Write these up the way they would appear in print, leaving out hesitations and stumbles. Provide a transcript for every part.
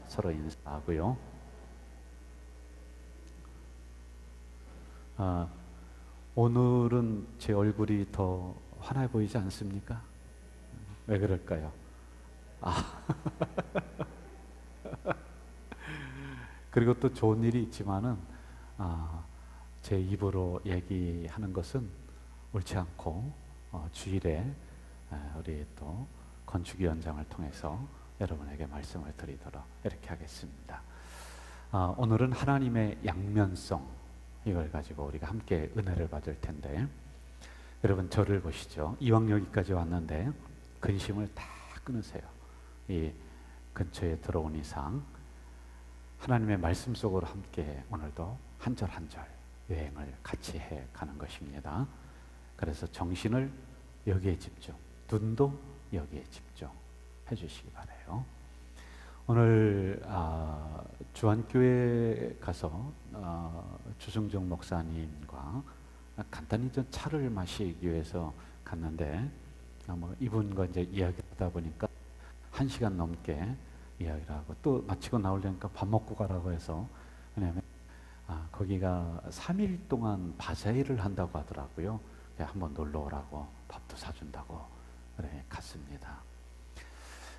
서로 인사하고요. 오늘은 제 얼굴이 더 환해 보이지 않습니까? 왜 그럴까요? 아, 그리고 또 좋은 일이 있지만은, 제 입으로 얘기하는 것은 옳지 않고, 주일에 우리 또 건축위원장을 통해서 여러분에게 말씀을 드리도록 이렇게 하겠습니다. 오늘은 하나님의 양면성, 이걸 가지고 우리가 함께 은혜를 받을 텐데, 여러분 저를 보시죠. 이왕 여기까지 왔는데 근심을 다 끊으세요. 이 근처에 들어온 이상 하나님의 말씀 속으로 함께 오늘도 한 절 한 절 여행을 같이 해 가는 것입니다. 그래서 정신을 여기에 집중, 눈도 여기에 집중해 주시기 바라요. 오늘 주안교회 가서 주승정 목사님과 간단히 좀 차를 마시기 위해서 갔는데, 이분과 이제 이야기하다 보니까 1시간 넘게 이야기를 하고, 또 마치고 나오려니까 밥 먹고 가라고 해서, 왜냐하면 거기가 3일 동안 바자회를 한다고 하더라고요. 한번 놀러 오라고 밥도 사준다고 그래 갔습니다.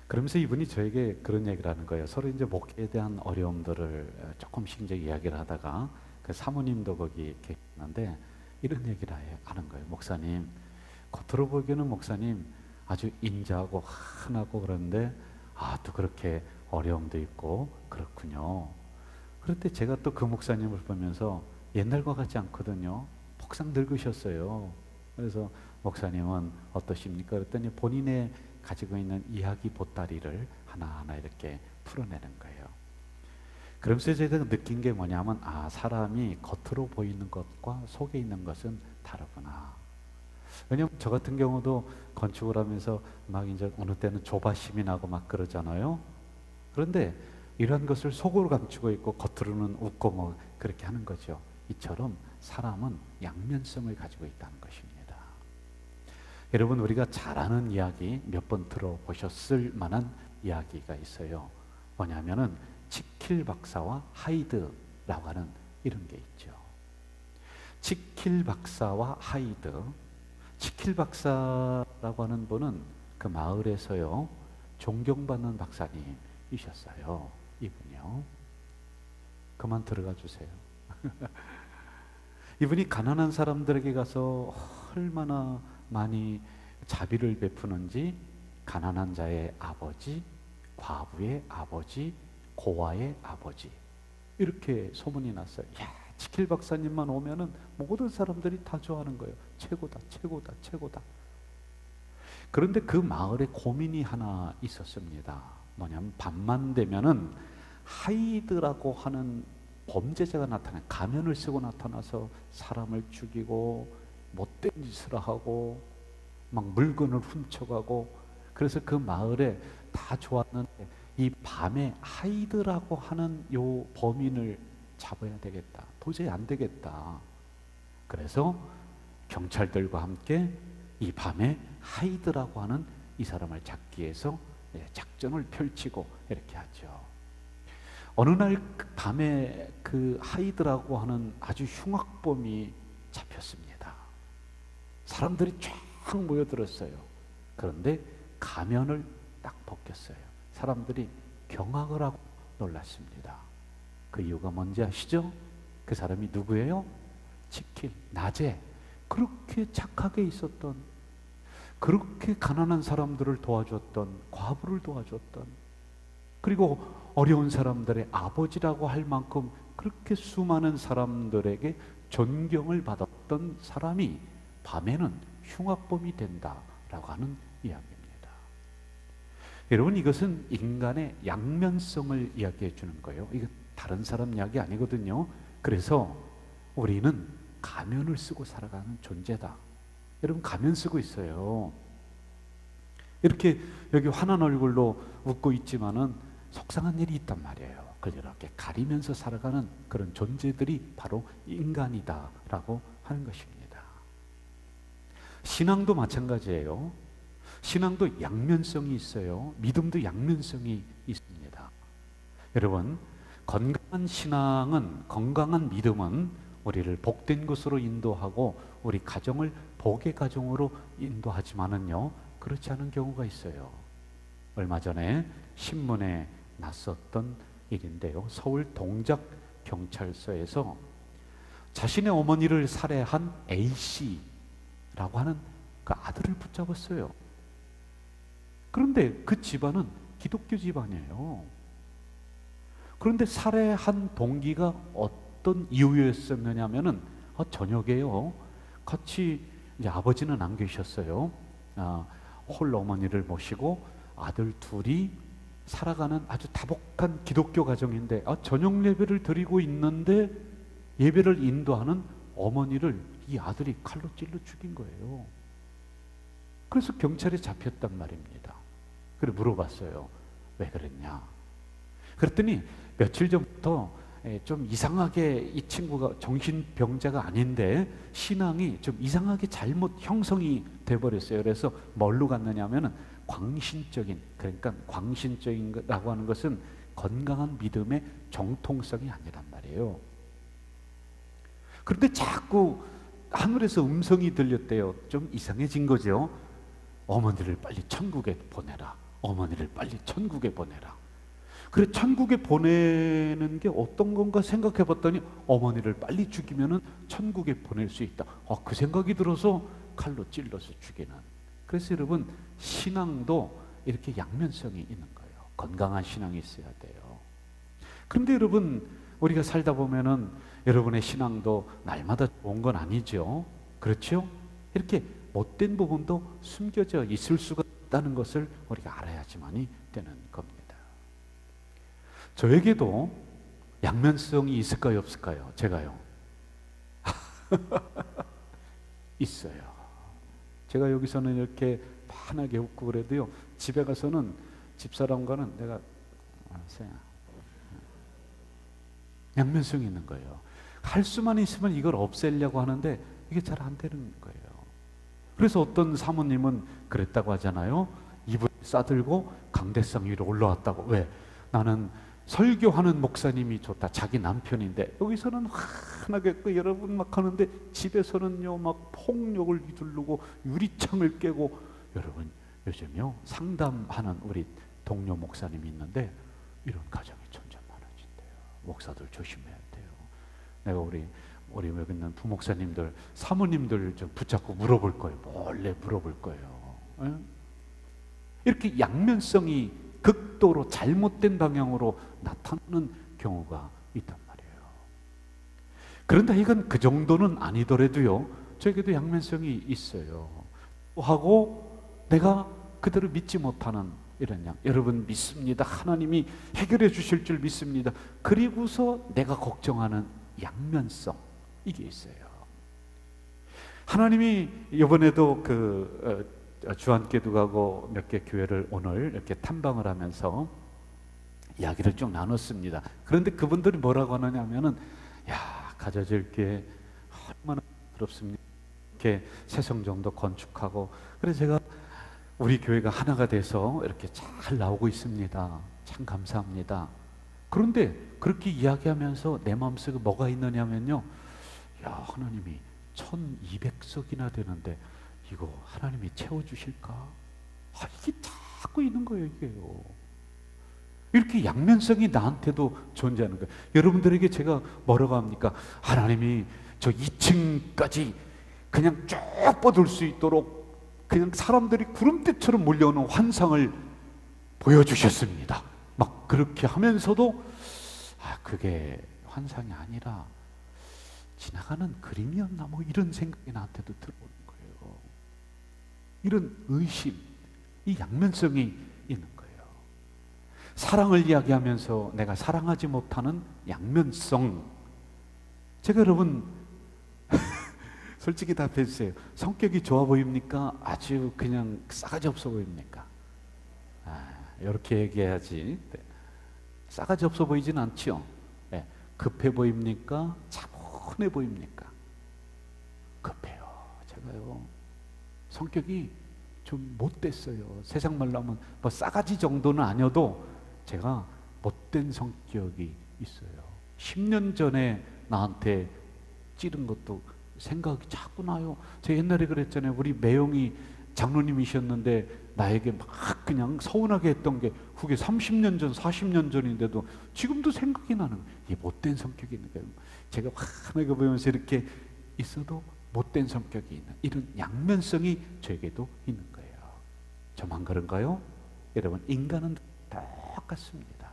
그러면서 이분이 저에게 그런 얘기를 하는 거예요. 서로 이제 목회에 대한 어려움들을 조금씩 이제 이야기를 하다가, 그 사모님도 거기 계셨는데 이런 얘기를 하는 거예요. 목사님, 겉으로 보기에는 목사님 아주 인자하고 흔하고 그런데 또 그렇게 어려움도 있고 그렇군요. 그런데 제가 또 그 목사님을 보면서 옛날과 같지 않거든요. 폭삭 늙으셨어요. 그래서 목사님은 어떠십니까? 그랬더니 본인의 가지고 있는 이야기 보따리를 하나하나 이렇게 풀어내는 거예요. 그러면서 제가 느낀 게 뭐냐면, 사람이 겉으로 보이는 것과 속에 있는 것은 다르구나. 왜냐면 저 같은 경우도 건축을 하면서 막 이제 어느 때는 조바심이 나고 막 그러잖아요. 그런데 이런 것을 속으로 감추고 있고 겉으로는 웃고 뭐 그렇게 하는 거죠. 이처럼 사람은 양면성을 가지고 있다는 것입니다. 여러분, 우리가 잘 아는 이야기 몇 번 들어보셨을 만한 이야기가 있어요. 뭐냐면은 지킬 박사와 하이드라고 하는 이런 게 있죠. 지킬 박사와 하이드. 지킬 박사라고 하는 분은 그 마을에서요 존경받는 박사님이셨어요. 이분이요. 그만 들어가 주세요. 이분이 가난한 사람들에게 가서 얼마나 많이 자비를 베푸는지, 가난한 자의 아버지, 과부의 아버지, 고아의 아버지, 이렇게 소문이 났어요. 야, 지킬 박사님만 오면은 모든 사람들이 다 좋아하는 거예요. 최고다, 최고다, 최고다. 그런데 그 마을에 고민이 하나 있었습니다. 뭐냐면 밤만 되면은 하이드라고 하는 범죄자가 나타나, 가면을 쓰고 나타나서 사람을 죽이고 못된 짓을 하고 막 물건을 훔쳐가고, 그래서 그 마을에 다 좋았는데 이 밤에 하이드라고 하는 요 범인을 잡아야 되겠다. 도저히 안 되겠다. 그래서 경찰들과 함께 이 밤에 하이드라고 하는 이 사람을 잡기 위해서 작전을 펼치고 이렇게 하죠. 어느 날 밤에 그 하이드라고 하는 아주 흉악범이 잡혔습니다. 사람들이 쫙 모여들었어요. 그런데 가면을 딱 벗겼어요. 사람들이 경악을 하고 놀랐습니다. 그 이유가 뭔지 아시죠? 그 사람이 누구예요? 지킬, 낮에 그렇게 착하게 있었던, 그렇게 가난한 사람들을 도와줬던, 과부를 도와줬던, 그리고 어려운 사람들의 아버지라고 할 만큼 그렇게 수많은 사람들에게 존경을 받았던 사람이 밤에는 흉악범이 된다라고 하는 이야기입니다. 여러분, 이것은 인간의 양면성을 이야기해 주는 거예요. 이거 다른 사람 이야기 아니거든요. 그래서 우리는 가면을 쓰고 살아가는 존재다. 여러분, 가면 쓰고 있어요. 이렇게 여기 환한 얼굴로 웃고 있지만은 속상한 일이 있단 말이에요. 그걸 이렇게 가리면서 살아가는 그런 존재들이 바로 인간이다라고 하는 것입니다. 신앙도 마찬가지예요. 신앙도 양면성이 있어요. 믿음도 양면성이 있습니다. 여러분, 건강한 신앙은, 건강한 믿음은 우리를 복된 것으로 인도하고 우리 가정을 복의 가정으로 인도하지만은요, 그렇지 않은 경우가 있어요. 얼마 전에 신문에 났었던 일인데요. 서울 동작 경찰서에서 자신의 어머니를 살해한 A씨라고 하는 그 아들을 붙잡았어요. 그런데 그 집안은 기독교 집안이에요. 그런데 살해한 동기가 어떤 이유였었느냐면은 저녁에요, 같이 이제 아버지는 안 계셨어요. 홀로 어머니를 모시고 아들 둘이 살아가는 아주 다복한 기독교 가정인데, 저녁 예배를 드리고 있는데 예배를 인도하는 어머니를 이 아들이 칼로 찔러 죽인 거예요. 그래서 경찰에 잡혔단 말입니다. 그래 물어봤어요. 왜 그랬냐? 그랬더니 며칠 전부터 좀 이상하게 이 친구가 정신병자가 아닌데 신앙이 좀 이상하게 잘못 형성이 돼버렸어요. 그래서 뭘로 갔느냐 하면은 광신적인, 그러니까 광신적인라고 하는 것은 건강한 믿음의 정통성이 아니란 말이에요. 그런데 자꾸 하늘에서 음성이 들렸대요. 좀 이상해진 거죠. 어머니를 빨리 천국에 보내라. 어머니를 빨리 천국에 보내라. 그래, 천국에 보내는 게 어떤 건가 생각해 봤더니 어머니를 빨리 죽이면은 천국에 보낼 수 있다. 그 생각이 들어서 칼로 찔러서 죽이는. 그래서 여러분, 신앙도 이렇게 양면성이 있는 거예요. 건강한 신앙이 있어야 돼요. 그런데 여러분, 우리가 살다 보면은 여러분의 신앙도 날마다 좋은 건 아니죠. 그렇죠? 이렇게 못된 부분도 숨겨져 있을 수가 있다는 것을 우리가 알아야지만이 되는 겁니다. 저에게도 양면성이 있을까요, 없을까요? 제가요. 있어요. 제가 여기서는 이렇게 환하게 웃고 그래도요, 집에 가서는 집사람과는 내가 양면성이 있는 거예요. 할 수만 있으면 이걸 없애려고 하는데 이게 잘 안 되는 거예요. 그래서 어떤 사모님은 그랬다고 하잖아요. 이불 싸들고 강대상 위로 올라왔다고. 왜? 나는 설교하는 목사님이 좋다. 자기 남편인데 여기서는 환하게 여러분 막 하는데 집에서는요 막 폭력을 휘두르고 유리창을 깨고. 여러분, 요즘요 상담하는 우리 동료 목사님이 있는데 이런 가정이 점점 많아진대요. 목사들 조심해야 돼요. 내가 우리 여기 있는 부목사님들, 사모님들 좀 붙잡고 물어볼 거예요. 몰래 물어볼 거예요. 에? 이렇게 양면성이 극도로 잘못된 방향으로 나타나는 경우가 있단 말이에요. 그런데 이건 그 정도는 아니더라도요, 저에게도 양면성이 있어요. 하고 내가 그대로 믿지 못하는 이런 여러분 믿습니다. 하나님이 해결해 주실 줄 믿습니다. 그리고서 내가 걱정하는 양면성, 이게 있어요. 하나님이 이번에도 주안교도 가고 몇 개 교회를 오늘 이렇게 탐방을 하면서 이야기를 쭉 나눴습니다. 그런데 그분들이 뭐라고 하느냐 하면은, 야, 가져질 교회 얼마나 부럽습니까? 이렇게 새성정도 건축하고. 그래서 제가 우리 교회가 하나가 돼서 이렇게 잘 나오고 있습니다. 참 감사합니다. 그런데 그렇게 이야기하면서 내 마음속에 뭐가 있느냐면요, 야, 하나님이 1200석이나 되는데 이거 하나님이 채워주실까? 이게 자꾸 있는 거예요, 이게요. 이렇게 양면성이 나한테도 존재하는 거예요. 여러분들에게 제가 뭐라고 합니까? 하나님이 저 2층까지 그냥 쭉 뻗을 수 있도록 그냥 사람들이 구름대처럼 몰려오는 환상을 보여주셨습니다. 막 그렇게 하면서도 그게 환상이 아니라 지나가는 그림이었나 뭐 이런 생각이 나한테도 들어오는 거예요. 이런 의심, 이 양면성이 있는 거예요. 사랑을 이야기하면서 내가 사랑하지 못하는 양면성. 제가 여러분 솔직히 답해주세요. 성격이 좋아 보입니까? 아주 그냥 싸가지 없어 보입니까? 이렇게 얘기해야지. 네. 싸가지 없어 보이진 않죠? 네. 급해 보입니까? 차분해 보입니까? 급해요. 제가요 성격이 좀 못됐어요. 세상 말로 하면 뭐 싸가지 정도는 아니어도 제가 못된 성격이 있어요. 10년 전에 나한테 찌른 것도 생각이 자꾸 나요. 제가 옛날에 그랬잖아요. 우리 매형이 장로님이셨는데 나에게 막 그냥 서운하게 했던 게 그게 30년 전, 40년 전인데도 지금도 생각이 나는 거예요. 이 못된 성격이 있는 거예요. 제가 화나게 보면서 이렇게 있어도 못된 성격이 있는 이런 양면성이 저에게도 있는 거예요. 저만 그런가요? 여러분, 인간은 똑같습니다.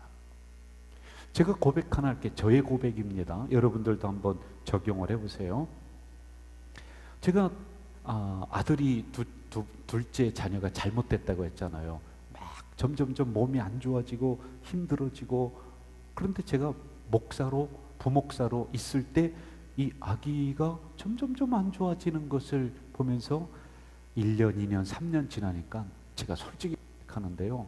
제가 고백 하나 할게요. 저의 고백입니다. 여러분들도 한번 적용을 해보세요. 제가 아들이 둘째 자녀가 잘못됐다고 했잖아요. 막 점점점 몸이 안 좋아지고 힘들어지고, 그런데 제가 목사로, 부목사로 있을 때 이 아기가 점점점 안 좋아지는 것을 보면서 1년, 2년, 3년 지나니까 제가 솔직히 하는데요,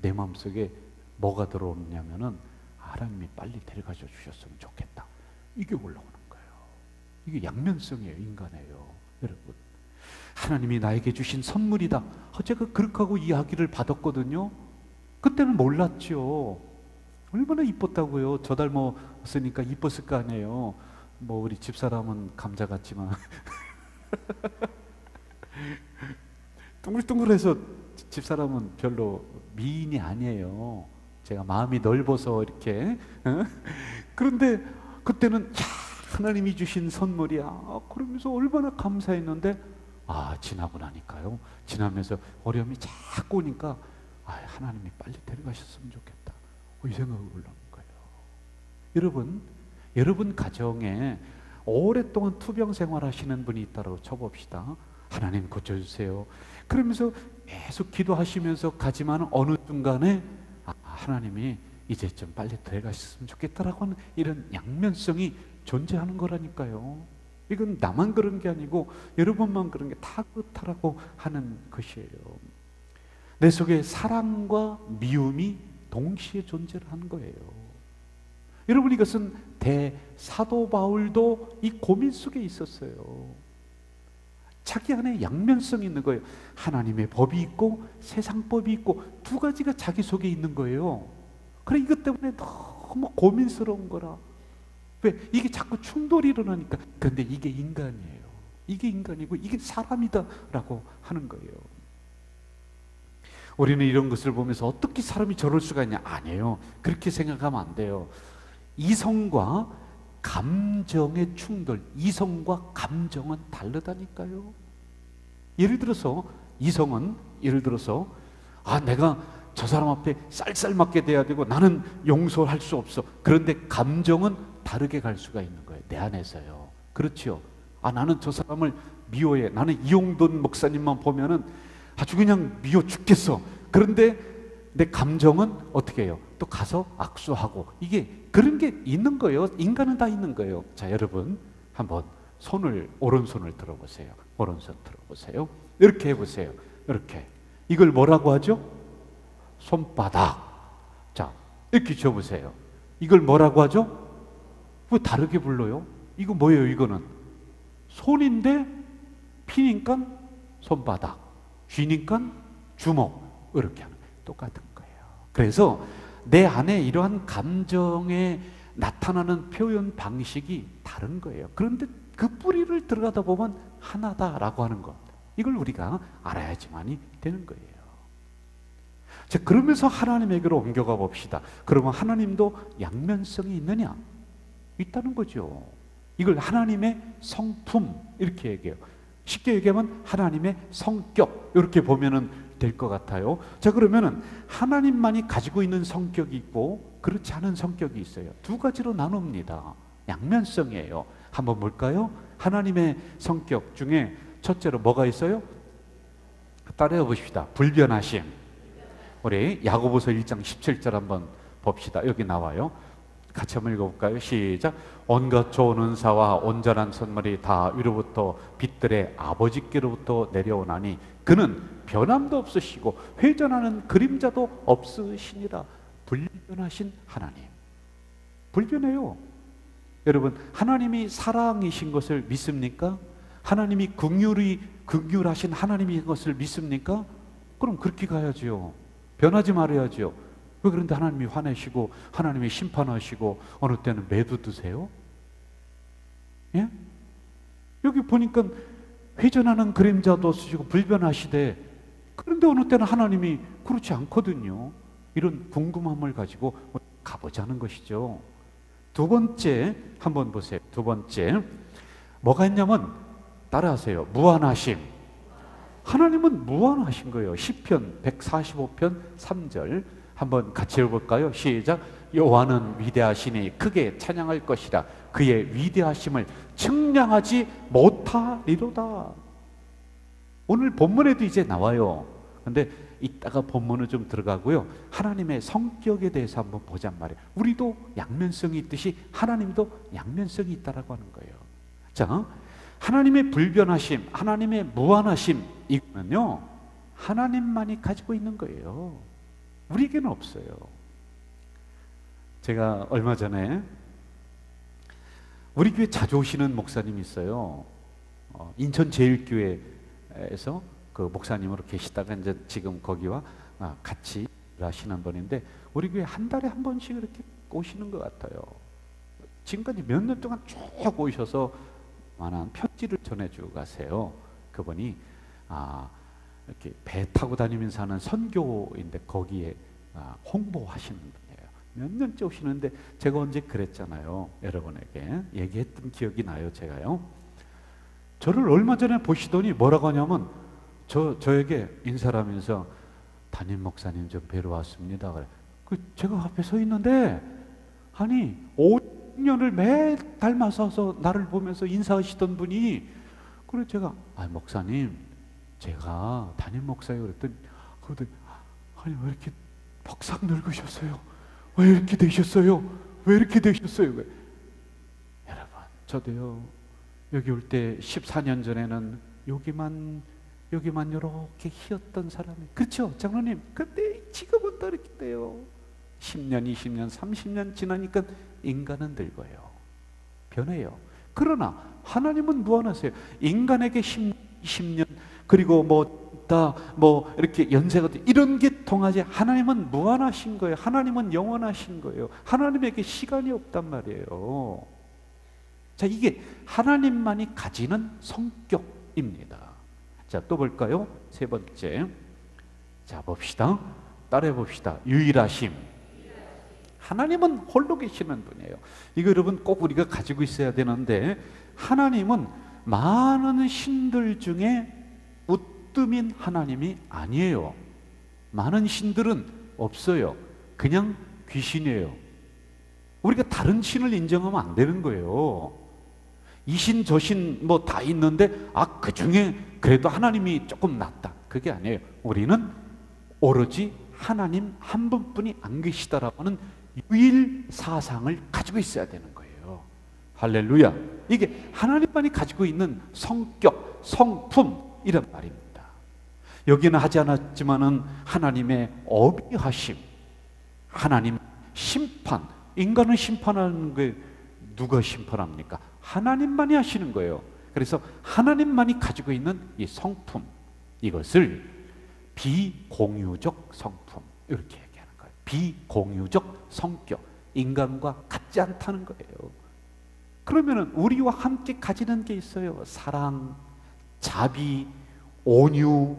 내 마음속에 뭐가 들어오냐면은 하나님이 빨리 데려가셔 주셨으면 좋겠다, 이게 올라오는 거예요. 이게 양면성이에요. 인간이에요. 여러분, 하나님이 나에게 주신 선물이다. 제가 그렇게 하고 이 아기를 받았거든요. 그때는 몰랐죠. 얼마나 이뻤다고요. 저 닮았으니까 이뻤을 거 아니에요. 뭐 우리 집사람은 감자 같지만 둥글둥글해서 집사람은 별로 미인이 아니에요. 제가 마음이 넓어서 이렇게. 그런데 그때는 하나님이 주신 선물이야, 그러면서 얼마나 감사했는데, 지나고 나니까요, 지나면서 어려움이 자꾸 오니까 하나님이 빨리 데려가셨으면 좋겠다, 이 생각이 올라오는 거예요. 여러분 가정에 오랫동안 투병 생활하시는 분이 있다고 쳐봅시다. 하나님 고쳐주세요. 그러면서 계속 기도하시면서 가지만 어느 순간에 하나님이 이제 좀 빨리 데려가셨으면 좋겠다라고 하는 이런 양면성이 존재하는 거라니까요. 이건 나만 그런 게 아니고 여러분만 그런 게 다 그렇다라고 하는 것이에요. 내 속에 사랑과 미움이 동시에 존재를 하는 거예요. 여러분, 이것은 대사도 바울도 이 고민 속에 있었어요. 자기 안에 양면성이 있는 거예요. 하나님의 법이 있고 세상 법이 있고 두 가지가 자기 속에 있는 거예요. 그래, 이것 때문에 너무 고민스러운 거라. 왜? 이게 자꾸 충돌이 일어나니까. 그런데 이게 인간이에요. 이게 인간이고 이게 사람이다라고 하는 거예요. 우리는 이런 것을 보면서 어떻게 사람이 저럴 수가 있냐? 아니에요. 그렇게 생각하면 안 돼요. 이성과 감정의 충돌, 이성과 감정은 다르다니까요. 예를 들어서 이성은, 내가 저 사람 앞에 쌀쌀맞게 돼야 되고 나는 용서할 수 없어. 그런데 감정은 다르게 갈 수가 있는 거예요. 내 안에서요. 그렇죠. 나는 저 사람을 미워해. 나는 이용돈 목사님만 보면은 아주 그냥 미워 죽겠어. 그런데 내 감정은 어떻게 해요? 또 가서 악수하고, 이게 그런 게 있는 거예요. 인간은 다 있는 거예요. 자, 여러분 한번 오른손을 들어보세요. 오른손 들어보세요. 이렇게 해보세요. 이렇게. 이걸 뭐라고 하죠? 손바닥. 자, 이렇게 줘보세요. 이걸 뭐라고 하죠? 왜 다르게 불러요? 이거 뭐예요? 이거는 손인데 피니까 손바닥, 쥐니까 주먹, 이렇게 하는 거예요. 똑같은 거예요. 그래서 내 안에 이러한 감정에 나타나는 표현 방식이 다른 거예요. 그런데 그 뿌리를 들어가다 보면 하나다라고 하는 것, 이걸 우리가 알아야지만이 되는 거예요. 자, 그러면서 하나님에게로 옮겨가 봅시다. 그러면 하나님도 양면성이 있느냐? 있다는 거죠. 이걸 하나님의 성품 이렇게 얘기해요. 쉽게 얘기하면 하나님의 성격, 이렇게 보면은 될 것 같아요. 자, 그러면은 하나님만이 가지고 있는 성격이 있고 그렇지 않은 성격이 있어요. 두 가지로 나눕니다. 양면성이에요. 한번 볼까요? 하나님의 성격 중에 첫째로 뭐가 있어요? 따라해 봅시다. 불변하심. 우리 야고보서 1장 17절 한번 봅시다. 여기 나와요. 같이 한번 읽어볼까요? 시작. 온갖 좋은 은사와 온전한 선물이 다 위로부터 빛들의 아버지께로부터 내려오나니 그는 변함도 없으시고 회전하는 그림자도 없으시니라. 불변하신 하나님. 불변해요. 여러분, 하나님이 사랑이신 것을 믿습니까? 하나님이 긍휼하신 하나님인 것을 믿습니까? 그럼 그렇게 가야죠. 변하지 말아야죠. 왜 그런데 하나님이 화내시고 하나님이 심판하시고 어느 때는 매도 드세요? 예? 여기 보니까 회전하는 그림자도 쓰시고 불변하시되, 그런데 어느 때는 하나님이 그렇지 않거든요. 이런 궁금함을 가지고 가보자는 것이죠. 두 번째 한번 보세요. 두 번째 뭐가 있냐면, 따라하세요. 무한하심. 하나님은 무한하신 거예요. 시편 145편 3절 한번 같이 읽어볼까요? 시작. 여호와는 위대하시니 크게 찬양할 것이라. 그의 위대하심을 측량하지 못하리로다. 오늘 본문에도 이제 나와요. 근데 이따가 본문을 좀 들어가고요, 하나님의 성격에 대해서 한번 보잔 말이에요. 우리도 양면성이 있듯이 하나님도 양면성이 있다라고 하는 거예요. 자, 하나님의 불변하심, 하나님의 무한하심, 이거는요 하나님만이 가지고 있는 거예요. 우리에게는 없어요. 제가 얼마 전에 우리 교회 자주 오시는 목사님이 있어요. 인천 제일교회에서 그 목사님으로 계시다가 이제 지금 거기와 같이 하시는 분인데, 우리 교회 한 달에 한 번씩 이렇게 오시는 것 같아요. 지금까지 몇 년 동안 쭉 오셔서 많은 편지를 전해주고 가세요. 그분이 이렇게 배 타고 다니면서 하는 선교인데 거기에 홍보하시는 분이에요. 몇 년째 오시는데 제가 언제 그랬잖아요. 여러분에게 얘기했던 기억이 나요. 제가요. 저를 얼마 전에 보시더니 뭐라고 하냐면, 저에게 인사를 하면서 담임 목사님 좀 뵈러 왔습니다. 그래. 제가 앞에 서 있는데, 아니 5년을 매달 맞아서 나를 보면서 인사하시던 분이, 그래 제가 목사님 제가 담임 목사예요 그랬더니, 아니 왜 이렇게 벅싹 늙으셨어요? 왜 이렇게 되셨어요? 왜 이렇게 되셨어요? 여러분, 저도요 여기 올 때 14년 전에는 여기만 이렇게 희었던 사람이, 그렇죠 장로님? 근데 지금은 또 이렇게 돼요. 10년, 20년, 30년 지나니까 인간은 늙어요. 변해요. 그러나 하나님은 무한하세요. 인간에게 10년 그리고 이렇게 연세가 이런 게 통하지, 하나님은 무한하신 거예요. 하나님은 영원하신 거예요. 하나님에게 시간이 없단 말이에요. 자, 이게 하나님만이 가지는 성격입니다. 자, 또 볼까요? 세 번째. 자, 봅시다. 따라해 봅시다. 유일하심. 하나님은 홀로 계시는 분이에요. 이거 여러분 꼭 우리가 가지고 있어야 되는데, 하나님은 많은 신들 중에 으뜸인 하나님이 아니에요. 많은 신들은 없어요. 그냥 귀신이에요. 우리가 다른 신을 인정하면 안 되는 거예요. 이 신 저 신 다 있는데 그 중에 그래도 하나님이 조금 낫다, 그게 아니에요. 우리는 오로지 하나님 한 분뿐이 안 계시다라고 하는 유일 사상을 가지고 있어야 되는 거예요. 할렐루야. 이게 하나님만이 가지고 있는 성격, 성품이란 말입니다. 여기는 하지 않았지만은 하나님의 어비하심, 하나님 심판, 인간을 심판하는 게 누가 심판합니까? 하나님만이 하시는 거예요. 그래서 하나님만이 가지고 있는 이 성품, 이것을 비공유적 성품 이렇게 얘기하는 거예요. 비공유적 성격, 인간과 같지 않다는 거예요. 그러면은 우리와 함께 가지는 게 있어요. 사랑, 자비, 온유,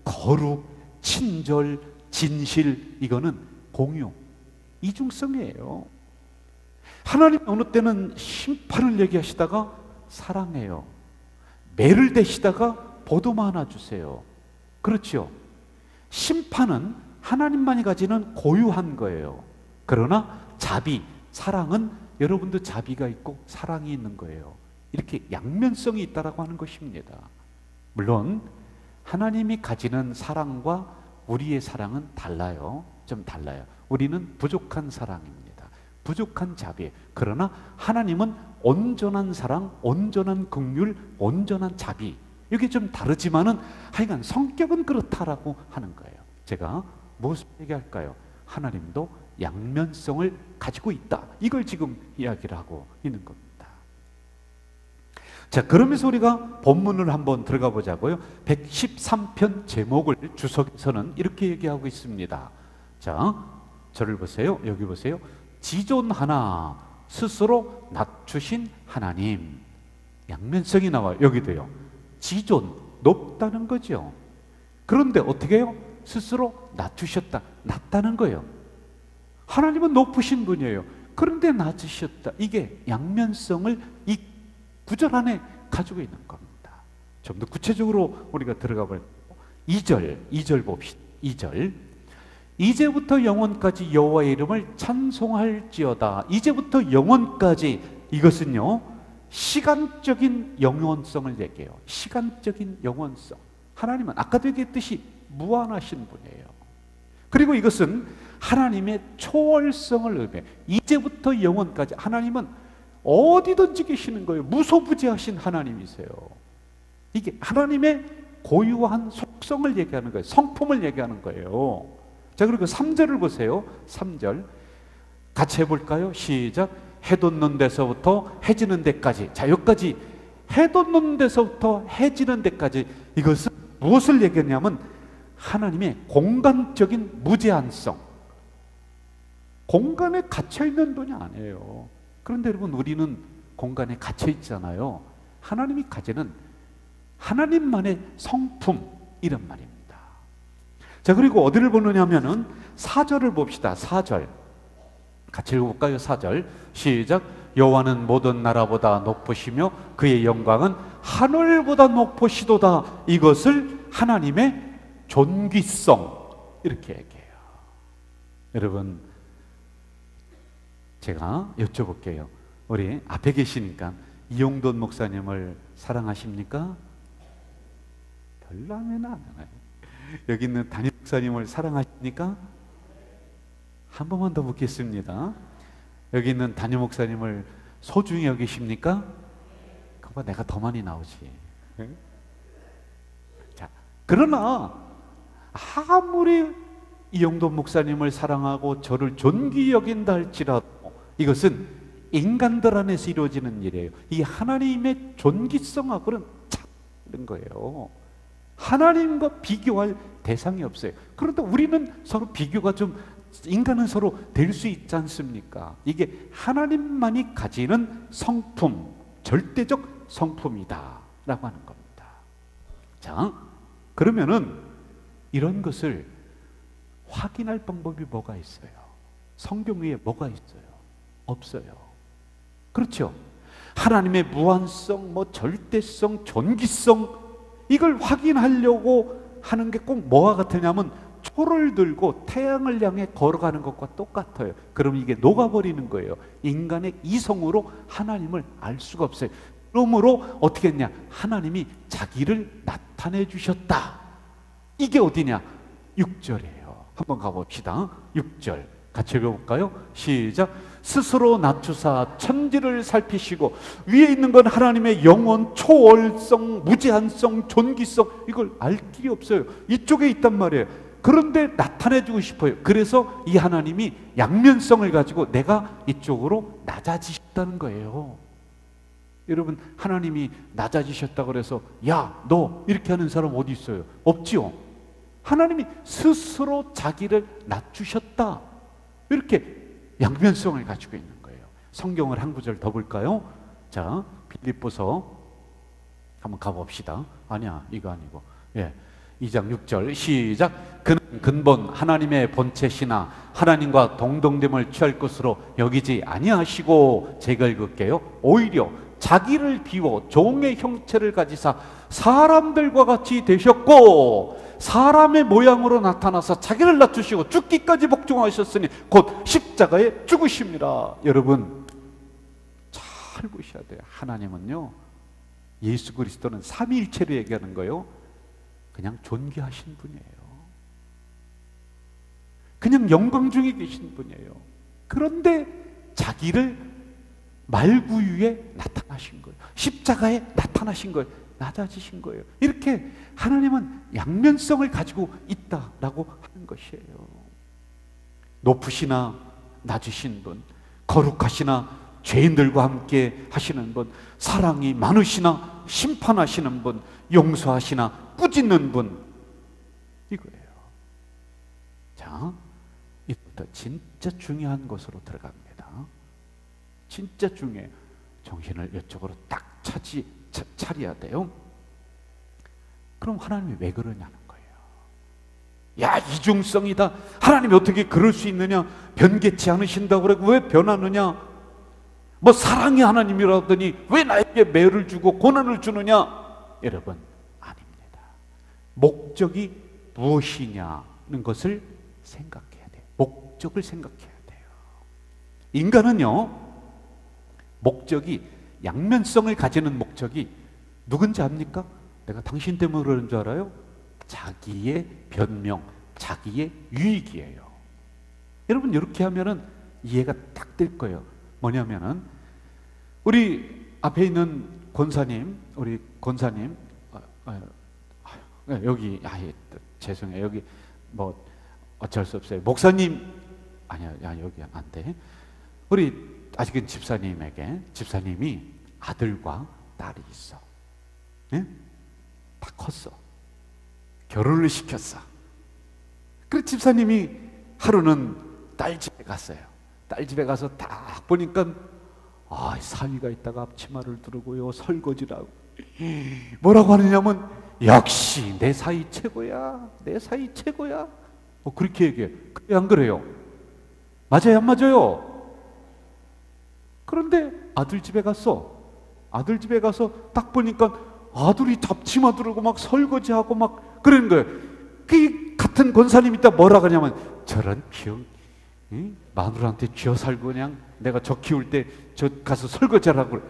거룩, 친절, 진실, 이거는 공유, 이중성이에요. 하나님 어느 때는 심판을 얘기하시다가 사랑해요. 매를 대시다가 보도만 하나 주세요. 그렇죠? 심판은 하나님만이 가지는 고유한 거예요. 그러나 자비, 사랑은 여러분도 자비가 있고 사랑이 있는 거예요. 이렇게 양면성이 있다라고 하는 것입니다. 물론 하나님이 가지는 사랑과 우리의 사랑은 달라요. 좀 달라요. 우리는 부족한 사랑입니다. 부족한 자비. 그러나 하나님은 온전한 사랑, 온전한 긍휼, 온전한 자비. 이게 좀 다르지만은 하여간 성격은 그렇다라고 하는 거예요. 제가 무엇을 얘기할까요? 하나님도 양면성을 가지고 있다. 이걸 지금 이야기를 하고 있는 겁니다. 자, 그러면서 우리가 본문을 한번 들어가 보자고요. 113편 제목을 주석에서는 이렇게 얘기하고 있습니다. 자, 저를 보세요. 여기 보세요. 지존하나 스스로 낮추신 하나님. 양면성이 나와요. 여기도요. 지존, 높다는 거죠. 그런데 어떻게 해요? 스스로 낮추셨다, 낮다는 거예요. 하나님은 높으신 분이에요. 그런데 낮으셨다. 이게 양면성을 이 구절 안에 가지고 있는 겁니다. 좀 더 구체적으로 우리가 들어가 볼까요? 2절 봅시다. 2절. 이제부터 영원까지 여호와의 이름을 찬송할지어다. 이제부터 영원까지, 이것은요 시간적인 영원성을 얘기해요. 시간적인 영원성. 하나님은 아까도 얘기했듯이 무한하신 분이에요. 그리고 이것은 하나님의 초월성을 의미해요. 이제부터 영원까지. 하나님은 어디든지 계시는 거예요. 무소부재하신 하나님이세요. 이게 하나님의 고유한 속성을 얘기하는 거예요. 성품을 얘기하는 거예요. 자, 그리고 3절을 보세요. 3절 같이 해볼까요? 시작. 해 돋는 데서부터 해 지는 데까지. 자, 여기까지 해 돋는 데서부터 해 지는 데까지. 이것은 무엇을 얘기하냐면 하나님의 공간적인 무제한성. 공간에 갇혀있는 분이 아니에요. 그런데 여러분, 우리는 공간에 갇혀있잖아요. 하나님이 가지는 하나님만의 성품, 이런 말입니다. 자, 그리고 어디를 보느냐 하면은 4절을 봅시다. 4절 같이 읽어볼까요? 4절 시작. 여호와는 모든 나라보다 높으시며 그의 영광은 하늘보다 높으시도다. 이것을 하나님의 존귀성, 이렇게 얘기해요. 여러분, 제가 여쭤볼게요. 우리 앞에 계시니까 이용돈 목사님을 사랑하십니까? 별로 하면 안 하나요? 여기 있는 담임 목사님을 사랑하십니까? 한 번만 더 묻겠습니다. 여기 있는 담임 목사님을 소중히 여기십니까? 그거 내가 더 많이 나오지. 자, 그러나 아무리 이용돈 목사님을 사랑하고 저를 존귀 여긴다 할지라도 이것은 인간들 안에서 이루어지는 일이에요. 이 하나님의 존귀성하고는 다른 거예요. 하나님과 비교할 대상이 없어요. 그런데 우리는 서로 비교가 좀, 인간은 서로 될 수 있지 않습니까? 이게 하나님만이 가지는 성품, 절대적 성품이다 라고 하는 겁니다. 자, 그러면은 이런 것을 확인할 방법이 뭐가 있어요? 성경 위에 뭐가 있어요? 없어요. 그렇죠? 하나님의 무한성, 절대성, 존귀성, 이걸 확인하려고 하는 게 꼭 뭐와 같으냐면 초를 들고 태양을 향해 걸어가는 것과 똑같아요. 그럼 이게 녹아버리는 거예요. 인간의 이성으로 하나님을 알 수가 없어요. 그러므로 어떻게 했냐? 하나님이 자기를 나타내 주셨다. 이게 어디냐? 6절이에요. 한번 가봅시다. 6절 같이 읽어볼까요? 시작. 스스로 낮추사 천지를 살피시고, 위에 있는 건 하나님의 영원, 초월성, 무제한성, 존귀성, 이걸 알 길이 없어요. 이쪽에 있단 말이에요. 그런데 나타내주고 싶어요. 그래서 이 하나님이 양면성을 가지고 내가 이쪽으로 낮아지셨다는 거예요. 여러분, 하나님이 낮아지셨다고 그래서 야, 너 이렇게 하는 사람 어디 있어요? 없지요. 하나님이 스스로 자기를 낮추셨다, 이렇게 양면성을 가지고 있는 거예요. 성경을 한 구절 더 볼까요? 자, 빌립보서 한번 가봅시다. 아니야, 이거 아니고 2장 6절 시작. 그는 근본 하나님의 본체시나 하나님과 동등됨을 취할 것으로 여기지 아니하시고, 제가 읽을게요. 오히려 자기를 비워 종의 형체를 가지사 사람들과 같이 되셨고, 사람의 모양으로 나타나서 자기를 낮추시고 죽기까지 복종하셨으니 곧 십자가에 죽으십니다. 여러분, 잘 보셔야 돼요. 하나님은요, 예수 그리스도는 삼위일체로 얘기하는 거예요. 그냥 존귀하신 분이에요. 그냥 영광 중에 계신 분이에요. 그런데 자기를 말구유에 나타나신 거예요. 십자가에 나타나신 거예요. 낮아지신 거예요. 이렇게 하나님은 양면성을 가지고 있다라고 하는 것이에요. 높으시나 낮으신 분, 거룩하시나 죄인들과 함께 하시는 분, 사랑이 많으시나 심판하시는 분, 용서하시나 꾸짖는 분, 이거예요. 자, 이제부터 진짜 중요한 곳으로 들어갑니다. 진짜 중요해요. 정신을 이쪽으로 딱 차려야 돼요. 그럼 하나님이 왜 그러냐는 거예요. 야, 이중성이다. 하나님이 어떻게 그럴 수 있느냐? 변개치 않으신다고 그러고 왜 변하느냐? 뭐 사랑의 하나님이라더니 왜 나에게 매를 주고 고난을 주느냐? 여러분, 아닙니다. 목적이 무엇이냐는 것을 생각해야 돼요. 목적을 생각해야 돼요. 인간은요, 목적이, 양면성을 가지는 목적이 누군지 압니까? 내가 당신 때문에 그러는 줄 알아요? 자기의 변명, 자기의 유익이에요. 여러분, 이렇게 하면은 이해가 딱 될 거예요. 뭐냐면은 우리 앞에 있는 권사님, 우리 권사님, 여기, 죄송해요. 여기 뭐 어쩔 수 없어요. 목사님, 아니야, 여기 안 돼. 우리 아직은 집사님이 아들과 딸이 있어. 예? 다 컸어. 결혼을 시켰어. 그래서 집사님이 하루는 딸 집에 갔어요. 딸 집에 가서 딱 보니까 사위가 있다가 앞치마를 두르고요, 설거지를 하고 뭐라고 하느냐면 역시 내 사위 최고야, 내 사위 최고야. 그렇게 얘기해. 그래, 안 그래요? 맞아요, 안 맞아요? 그런데 아들 집에 갔어. 아들 집에 가서 딱 보니까 아들이 잡치마 두르고 막 설거지하고 막 그러는 거예요. 그 같은 권사님이 있다 뭐라 그러냐면 저런 병, 마누라한테 쥐어 살고 그냥 내가 저 키울 때 저 가서 설거지하라고 그래.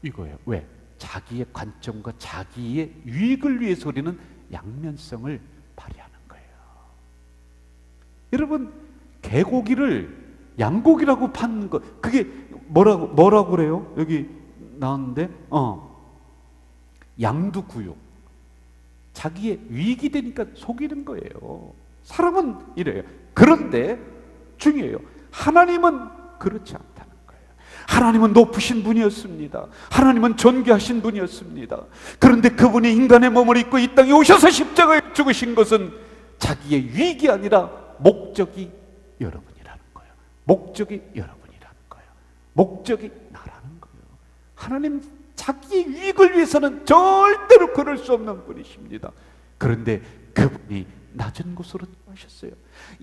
이거예요. 왜? 자기의 관점과 자기의 유익을 위해서 우리는 양면성을 발휘하는 거예요. 여러분, 개고기를 양고기라고 파는 거, 그게 뭐라고 그래요? 여기 나왔는데, 양두구육. 자기의 유익이 되니까 속이는 거예요. 사람은 이래요. 그런데 중요해요. 하나님은 그렇지 않다는 거예요. 하나님은 높으신 분이었습니다. 하나님은 존귀하신 분이었습니다. 그런데 그분이 인간의 몸을 입고 이 땅에 오셔서 십자가에 죽으신 것은 자기의 유익이 아니라 목적이 여러분이라는 거예요. 목적이 여러분이라는 거예요. 목적이 나라는 거예요. 하나님 자기의 유익을 위해서는 절대로 그럴 수 없는 분이십니다. 그런데 그분이 낮은 곳으로 하셨어요.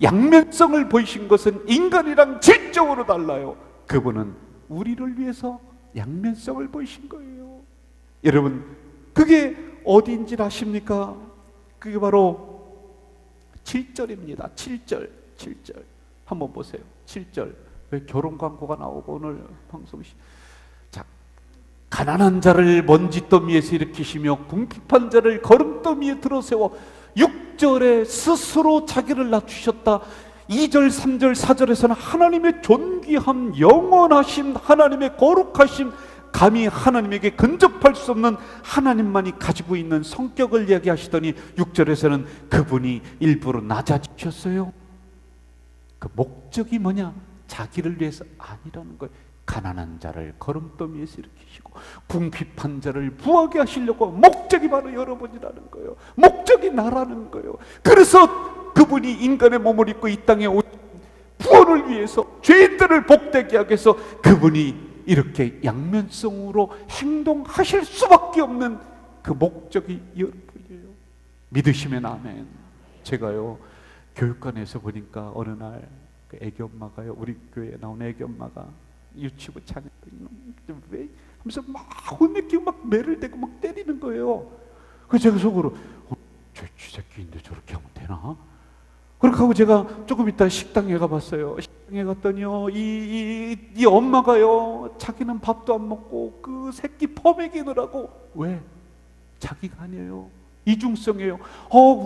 양면성을 보이신 것은 인간이랑 질적으로 달라요. 그분은 우리를 위해서 양면성을 보이신 거예요. 여러분, 그게 어디인지 아십니까? 그게 바로 7절입니다. 7절. 한번 보세요. 7절. 왜 결혼 광고가 나오고 오늘 방송시. 자, 가난한 자를 먼지더미에서 일으키시며 궁핍한 자를 거름더미에 들어세워 6절에 스스로 자기를 낮추셨다. 2절, 3절, 4절에서는 하나님의 존귀함, 영원하심, 하나님의 거룩하심, 감히 하나님에게 근접할 수 없는 하나님만이 가지고 있는 성격을 이야기하시더니 6절에서는 그분이 일부러 낮아지셨어요. 그 목적이 뭐냐? 자기를 위해서 아니라는 거예요. 가난한 자를 거름더미에서 일으키시고 궁핍한 자를 부하게 하시려고 목적이 바로 여러분이라는 거예요. 목적이 나라는 거예요. 그래서 그분이 인간의 몸을 입고 이 땅에 오신 구원을 위해서 죄인들을 복되게 하기 위해서 그분이 이렇게 양면성으로 행동하실 수밖에 없는 그 목적이 여러분이에요. 믿으시면 아멘. 제가요 교육관에서 보니까 어느 날 그 애기 엄마가요, 우리 교회에 나온 애기 엄마가 유치부 자녀 왜 하면서 막 혼내키고 막 매를 대고 막 때리는 거예요. 그래서 제가 속으로 저 쥐새끼인데 저렇게 하면 되나? 그렇게 하고 제가 조금 있다 식당에 가봤어요. 식당에 갔더니요 이 엄마가요 자기는 밥도 안 먹고 그 새끼 퍼먹이느라고. 왜? 자기가 아니에요. 이중성이에요.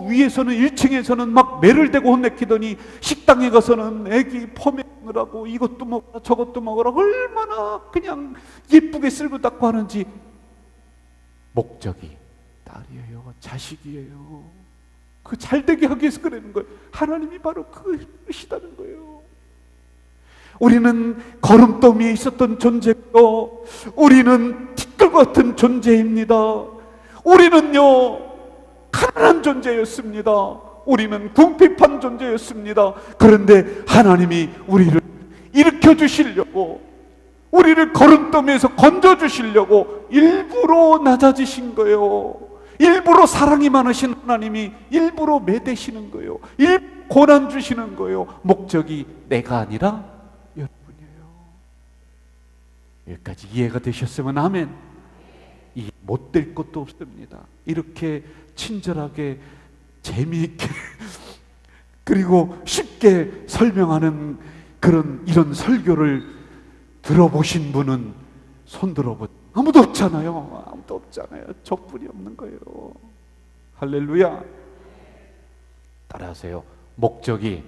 위에서는 1층에서는 막 매를 대고 혼내키더니 식당에 가서는 애기 퍼먹느라고 이것도 먹어라 저것도 먹어라 얼마나 그냥 예쁘게 쓸고 닦고 하는지. 목적이 딸이에요, 자식이에요. 그 잘되게 하기 위해서 그러는 거예요. 하나님이 바로 그러시다는 거예요. 우리는 거름더미에 있었던 존재고 우리는 티끌 같은 존재입니다. 우리는요 가난한 존재였습니다. 우리는 궁핍한 존재였습니다. 그런데 하나님이 우리를 일으켜 주시려고, 우리를 거름더미에서 건져 주시려고 일부러 낮아지신 거예요. 일부러 사랑이 많으신 하나님이 일부러 매대시는 거예요. 고난 주시는 거예요. 목적이 내가 아니라 여러분이에요. 여기까지 이해가 되셨으면 아멘. 이 못될 것도 없습니다. 이렇게 친절하게 재미있게 그리고 쉽게 설명하는 이런 설교를 들어보신 분은 손 들어보. 아무도 없잖아요. 아무도 없잖아요. 저뿐이 없는 거예요. 할렐루야. 따라하세요. 목적이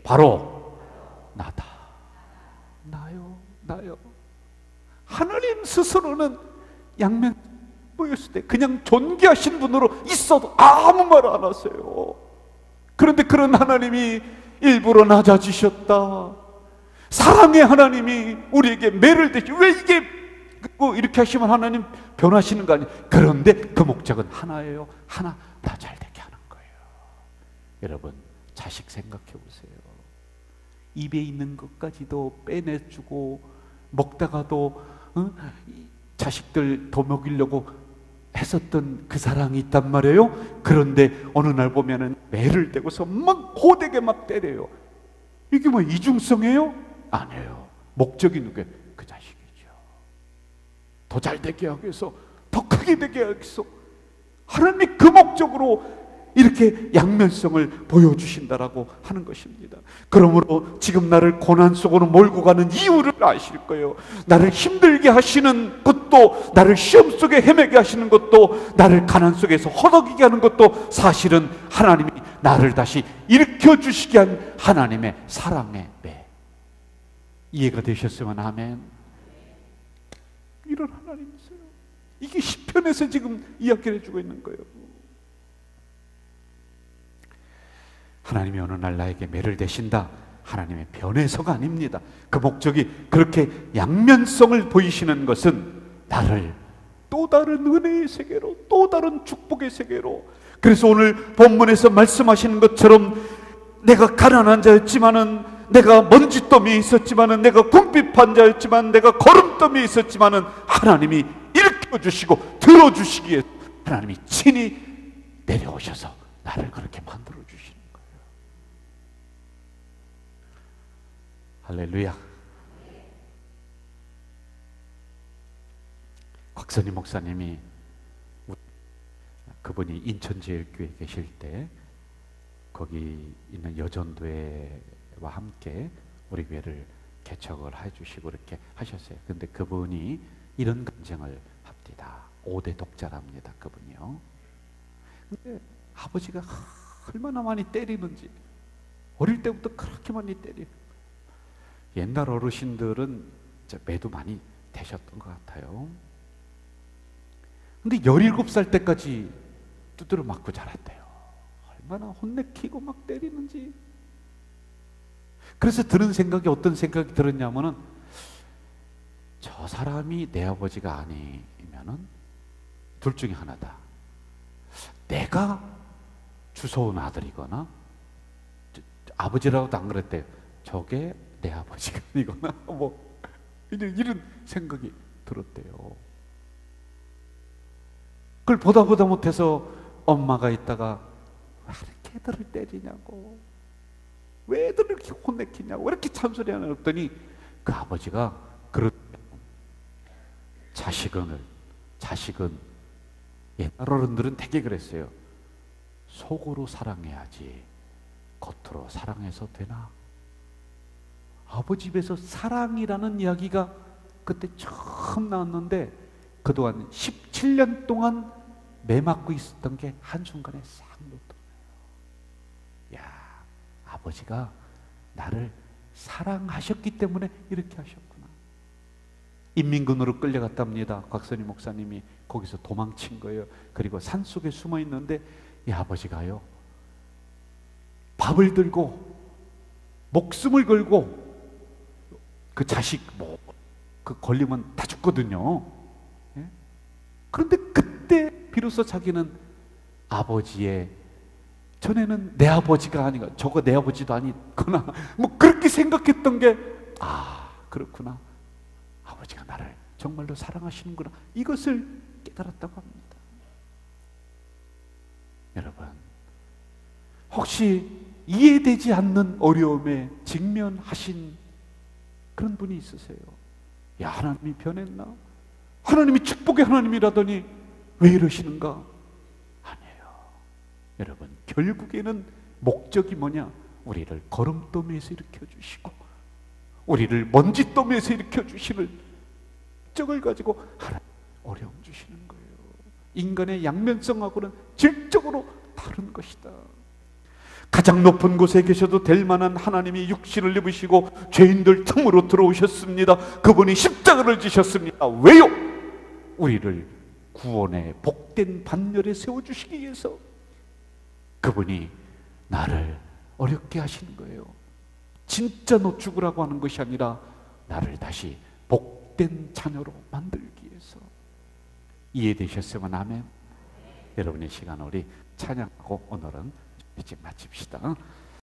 바로 나다. 나요. 하나님 스스로는 양면 보였을 때 그냥 존귀하신 분으로 있어도 아무 말 안 하세요. 그런데 그런 하나님이 일부러 낮아지셨다. 사랑의 하나님이 우리에게 매를 대시. 왜 이게 이렇게 하시면 하나님 변하시는 거 아니에요? 그런데 그 목적은 하나예요. 하나, 다 잘되게 하는 거예요. 여러분, 자식 생각해 보세요. 입에 있는 것까지도 빼내주고 먹다가도 자식들 더 먹이려고 했었던 그 사랑이 있단 말이에요. 그런데 어느 날 보면은 매를 대고서 막 고되게 막 때려요. 이게 뭐 이중성이에요? 아니에요. 목적이 누구예요? 그 자식이죠. 더 잘되게 하기 위해서, 더 크게 되게 하기 위해서 하나님이 그 목적으로 이렇게 양면성을 보여주신다라고 하는 것입니다. 그러므로 지금 나를 고난 속으로 몰고 가는 이유를 아실 거예요. 나를 힘들게 하시는 것도, 나를 시험 속에 헤매게 하시는 것도, 나를 가난 속에서 허덕이게 하는 것도 사실은 하나님이 나를 다시 일으켜 주시게 한 하나님의 사랑의 매. 이해가 되셨으면 아멘. 이런 하나님이 있어요. 이게 시편에서 지금 이야기를 해주고 있는 거예요. 하나님이 어느 날 나에게 매를 대신다. 하나님의 변해서가 아닙니다. 그 목적이 그렇게 양면성을 보이시는 것은 나를 또 다른 은혜의 세계로, 또 다른 축복의 세계로. 그래서 오늘 본문에서 말씀하시는 것처럼 내가 가난한 자였지만은, 내가 먼지더미에 있었지만은, 내가 궁핍한 자였지만, 내가 거름더미에 있었지만은 하나님이 일으켜 주시고 들어주시기 위해 하나님이 친히 내려오셔서 나를 그렇게 만들어 주시는 거예요. 할렐루야. 곽선희 목사님이, 그분이 인천제일교회에 계실 때 거기 있는 여전도회와 함께 우리 교회를 개척을 해주시고 이렇게 하셨어요. 근데 그분이 이런 감정을 합니다. 5대 독자랍니다. 그분이요. 근데 아버지가 얼마나 많이 때리는지, 어릴 때부터 그렇게 많이 때리고, 옛날 어르신들은 매도 많이 되셨던 것 같아요. 근데 17살 때까지 두드려 맞고 자랐대요. 얼마나 혼내키고 막 때리는지. 그래서 드는 생각이, 어떤 생각이 들었냐면은, 저 사람이 내 아버지가 아니면은 둘 중에 하나다. 내가 주워온 아들이거나, 아버지라고도 안 그랬대요. 저게 내 아버지가 아니거나, 뭐 이런 생각이 들었대요. 그걸 보다 못해서 엄마가 있다가 왜 이렇게 애들을 때리냐고, 왜 애들을 이렇게 혼내키냐고, 왜 이렇게 잔소리하냐 했더니 그 아버지가 자식은 옛날 어른들은 되게 그랬어요. 속으로 사랑해야지 겉으로 사랑해서 되나? 아버지 입에서 사랑이라는 이야기가 그때 처음 나왔는데 그동안 17년 동안 매 맞고 있었던 게 한순간에 싹 놓더라고요. 야, 아버지가 나를 사랑하셨기 때문에 이렇게 하셨구나. 인민군으로 끌려갔답니다. 곽선희 목사님이 거기서 도망친 거예요. 그리고 산속에 숨어 있는데 이 아버지가요, 밥을 들고 목숨을 걸고, 그 자식 그 걸리면 다 죽거든요. 예? 그런데 그때 비로소 자기는 아버지의 전에는 내 아버지가 아니고 저거 내 아버지도 아니구나 뭐 그렇게 생각했던 게 그렇구나, 아버지가 나를 정말로 사랑하시는구나, 이것을 깨달았다고 합니다. 여러분, 혹시 이해되지 않는 어려움에 직면하신 그런 분이 있으세요? 야, 하나님이 변했나? 하나님이 축복의 하나님이라더니 왜 이러시는가? 아니에요. 여러분, 결국에는 목적이 뭐냐? 우리를 거름더미에서 일으켜주시고 우리를 먼지더미에서 일으켜주시는 목적을 가지고 하나님 어려움 주시는 거예요. 인간의 양면성하고는 질적으로 다른 것이다. 가장 높은 곳에 계셔도 될 만한 하나님이 육신을 입으시고 죄인들 틈으로 들어오셨습니다. 그분이 십자가를 지셨습니다. 왜요? 우리를 구원의 복된 반열에 세워주시기 위해서. 그분이 나를 어렵게 하시는 거예요. 진짜 너 죽으라고 하는 것이 아니라 나를 다시 복된 자녀로 만들기 위해서. 이해되셨으면 아멘. 여러분의 시간 우리 찬양하고 오늘은 이제 마칩시다.